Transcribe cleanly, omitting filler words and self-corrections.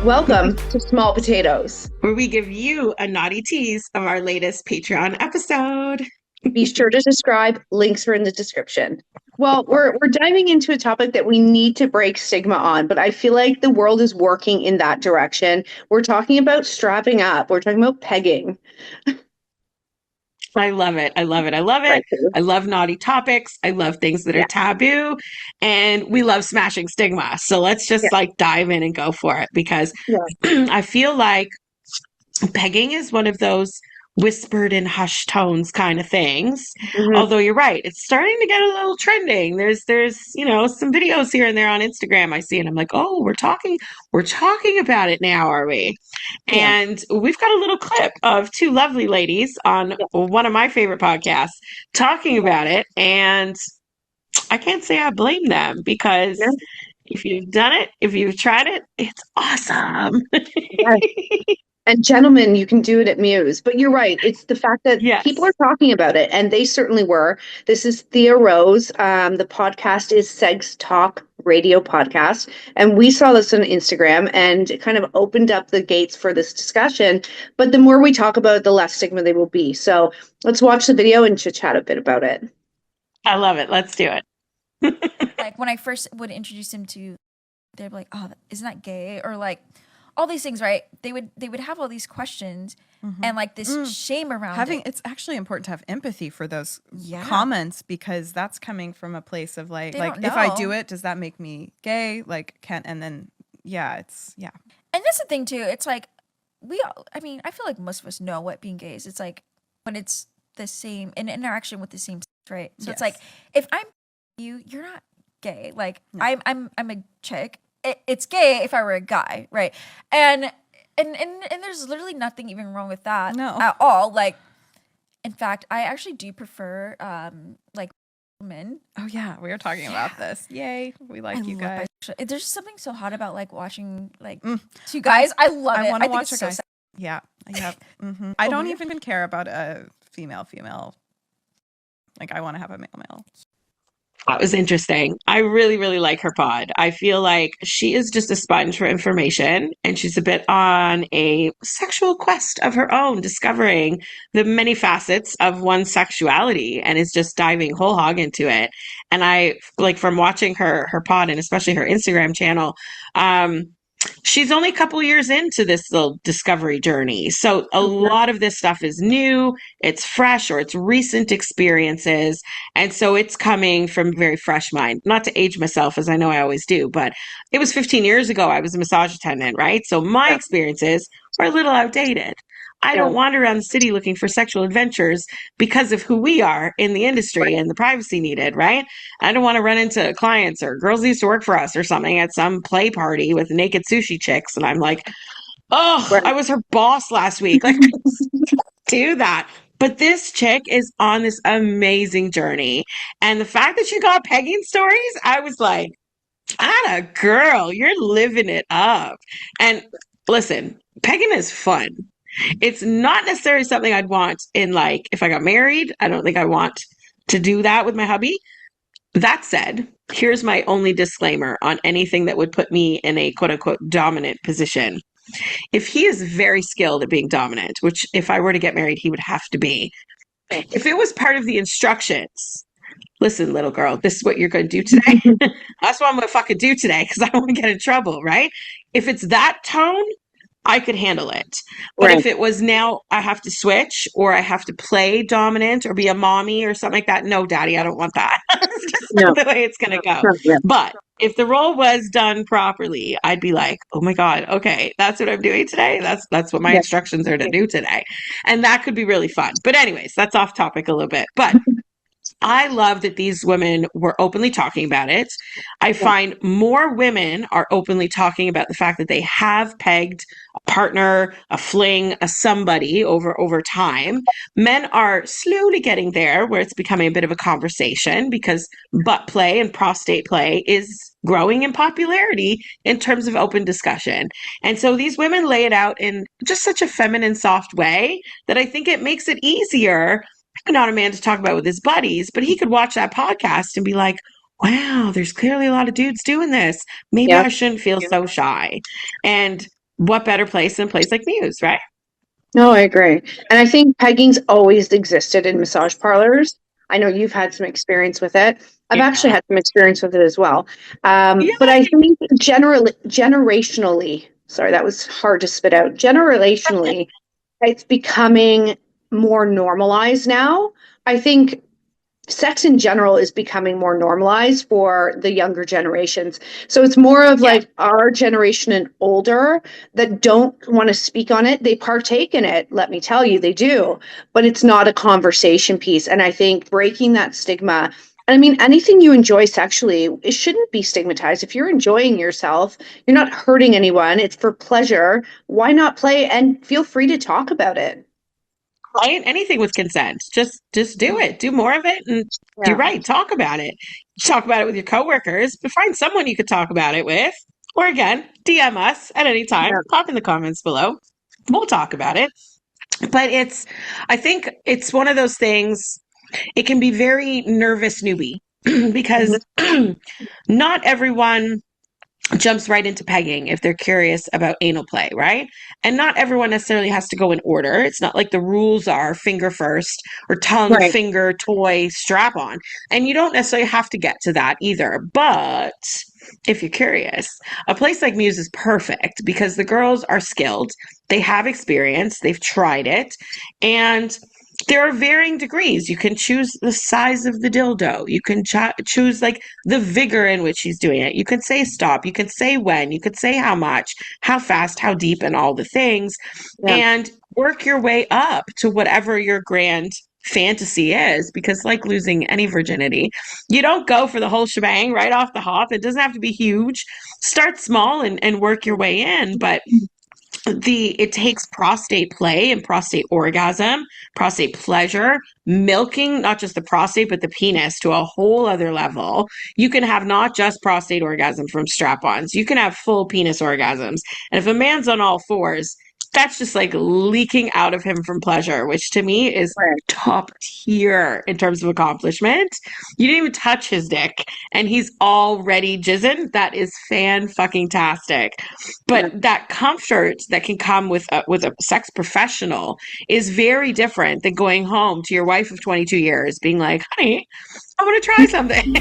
Welcome to Small Potatoes, where we give you a naughty tease of our latest Patreon episode. Be sure to subscribe. Links are in the description. Well, we're diving into a topic that we need to break stigma on, but I feel like the world is working in that direction. We're talking about strapping up. We're talking about pegging. I love it. I love it. I love it. I love naughty topics. I love things that are taboo, and we love smashing stigma. So let's just dive in and go for it, because I feel like pegging is one of those whispered in hushed tones kind of things. Although you're right, it's starting to get a little trending. There's some videos here and there on Instagram I see, and I'm like, oh, we're talking about it now, are we? And we've got a little clip of two lovely ladies on one of my favorite podcasts talking about it, and I can't say I blame them, because if you've done it, if you've tried it, it's awesome. And gentlemen, you can do it at Muse. But you're right. It's the fact that people are talking about it, and they certainly were. This is Thea Rose. The podcast is Segs Talk Radio Podcast. And we saw this on Instagram, and it kind of opened up the gates for this discussion. But the more we talk about it, the less stigma they will be. So let's watch the video and chit-chat a bit about it. I love it. Let's do it. Like, when I first would introduce him to, they'd be like, oh, isn't that gay? Or like, all these things, right? They would have all these questions and like this shame around it. It's actually important to have empathy for those comments, because that's coming from a place of like if I do it, does that make me gay? And then it's. And that's the thing too. It's like I feel like most of us know what being gay is. It's like when it's the same, an interaction with the same sex, right? So it's like, if I'm you're not gay. Like I'm a chick. It's gay if I were a guy, right? And there's literally nothing even wrong with that at all. Like, in fact, I actually do prefer like women. Oh yeah, we were talking about this. Yay, we like you guys. There's something so hot about like watching like two guys. I love it. I want to watch a guy. Yeah. I don't even care about a female. Like, I want to have a male. That was interesting. I really, really like her pod. I feel like she is just a sponge for information, and she's a bit on a sexual quest of her own, discovering the many facets of one's sexuality, and is just diving whole hog into it. And I like, from watching her pod, and especially her Instagram channel, she's only a couple years into this little discovery journey. So a lot of this stuff is new, it's fresh, or it's recent experiences. And so it's coming from a very fresh mind. Not to age myself, as I know I always do, but it was 15 years ago I was a massage attendant, right? So my experiences are a little outdated. I don't wander around the city looking for sexual adventures because of who we are in the industry and the privacy needed, right? I don't want to run into clients or girls who used to work for us or something at some play party with naked sushi chicks, and I'm like, oh, I was her boss last week. Like, do that. But this chick is on this amazing journey. And the fact that she got pegging stories, I was like, atta girl, you're living it up. And listen, pegging is fun. It's not necessarily something I'd want in, like, if I got married. I don't think I want to do that with my hubby. That said, here's my only disclaimer on anything that would put me in a quote unquote dominant position. If he is very skilled at being dominant, which if I were to get married, he would have to be. If it was part of the instructions, listen, little girl, this is what you're going to do today. That's what I'm going to fucking do today, because I don't want to get in trouble, right? If it's that tone, I could handle it. But if it was now I have to switch, or I have to play dominant or be a mommy or something like that, no, daddy, I don't want that. It's just not the way it's going to go. But if the role was done properly, I'd be like, oh my God, okay, that's what I'm doing today. That's what my instructions are to do today. And that could be really fun. But anyways, that's off topic a little bit. But I love that these women were openly talking about it. I find more women are openly talking about the fact that they have pegged a partner, a fling, a somebody over time. Men are slowly getting there, where it's becoming a bit of a conversation, because butt play and prostate play is growing in popularity in terms of open discussion. And so these women lay it out in just such a feminine, soft way that I think it makes it easier, not a man to talk about with his buddies, but he could watch that podcast and be like, wow, there's clearly a lot of dudes doing this. Maybe I shouldn't feel so shy. And what better place than a place like Muse, right? No, I agree. And I think pegging's always existed in massage parlors. I know you've had some experience with it. I've actually had some experience with it as well. But I think generationally, sorry, that was hard to spit out. Generationally, it's becoming more normalized now. I think sex in general is becoming more normalized for the younger generations. So it's more of like our generation and older that don't want to speak on it. They partake in it. Let me tell you, they do, but it's not a conversation piece. And I think breaking that stigma, I mean, anything you enjoy sexually, it shouldn't be stigmatized. If you're enjoying yourself, you're not hurting anyone. It's for pleasure. Why not play and feel free to talk about it? Right? Anything with consent. Just do it. Do more of it. And you're right. Talk about it. Talk about it with your coworkers, but find someone you could talk about it with. Or again, DM us at any time. Pop in the comments below. We'll talk about it. But I think it's one of those things, it can be very nervous newbie because not everyone jumps right into pegging if they're curious about anal play, right? And not everyone necessarily has to go in order. It's not like the rules are finger first or tongue, finger, toy, strap on. And you don't necessarily have to get to that either. But if you're curious, a place like Muse is perfect because the girls are skilled, they have experience, they've tried it, and there are varying degrees. You can choose the size of the dildo. You can choose like the vigor in which he's doing it. You can say stop. You can say when. You can say how much, how fast, how deep, and all the things. And work your way up to whatever your grand fantasy is, because like losing any virginity, you don't go for the whole shebang right off the hop. It doesn't have to be huge. Start small and work your way in. But it takes prostate play and prostate orgasm, prostate pleasure, milking not just the prostate but the penis to a whole other level. You can have not just prostate orgasm from strap-ons, you can have full penis orgasms. And if a man's on all fours, that's just like leaking out of him from pleasure, which to me is top tier in terms of accomplishment. You didn't even touch his dick and he's already jizzing. That is fan-fucking-tastic. But that comfort that can come with a sex professional is very different than going home to your wife of 22 years being like, honey, I want to try something.